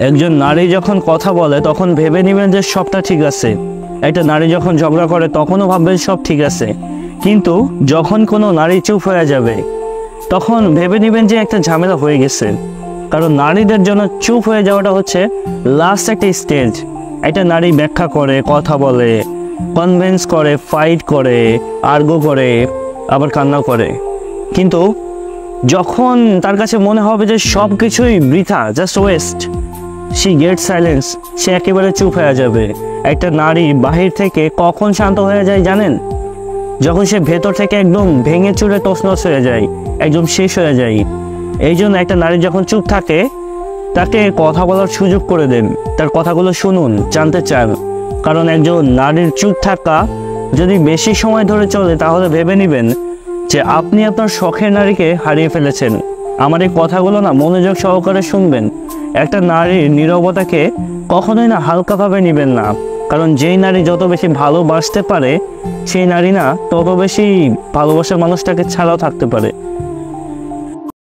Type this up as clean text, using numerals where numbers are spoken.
একজন নারী যখন কথা বলে তখন ভেবে নেবেন যে সবটা ঠিক আছে। একটা নারী যখন ঝগড়া করে তখনও ভাববেন সব ঠিক আছে। কিন্তু যখন কোনো নারী চুপ হয়ে যাবে তখন ভেবে নেবেন যে একটা ঝামেলা হয়ে গেছে। কারণ নারীদের জন্য চুপ হয়ে যাওয়াটা হচ্ছে লাস্ট একটা স্টেজ। একটা নারী ব্যাখ্যা করে, কথা বলে, কনভিন্স করে, ফাইট করে, আর্গু করে, আবার কান্নাও করে। কিন্তু যখন তার কাছে মনে হবে যে সব কিছুই বৃথা, just waste, she get silence, সে একেবারে চুপ হয়ে যাবে। একটা নারী বাহির থেকে কখন শান্ত হয়ে যায় জানেন? যখন সে ভেতর থেকে একদম ভেঙে চুরে তছনছ হয়ে যায়, একদম শেষ হয়ে যায়। এই জন্য একটা নারী যখন চুপ থাকে তাকে কথা বলার সুযোগ করে দেন, তার কথাগুলো শুনুন, জানতে চান। কারণ একজন নারীর চুপ থাকা যদি বেশি সময় ধরে চলে তাহলে ভেবে নেবেন যে আপনি আপনার শখের নারীকে হারিয়ে ফেলেছেন। আমার এই কথাগুলো না মনোযোগ সহকারে শুনবেন। একটা নারীর নীরবতাকে কখনোই না হালকাভাবে নেবেন না। কারণ যেই নারী যত বেশি ভালোবাসতে পারে সেই নারী না তত বেশি ভালোবাসার মানুষটাকে ছাড়াও থাকতে পারে।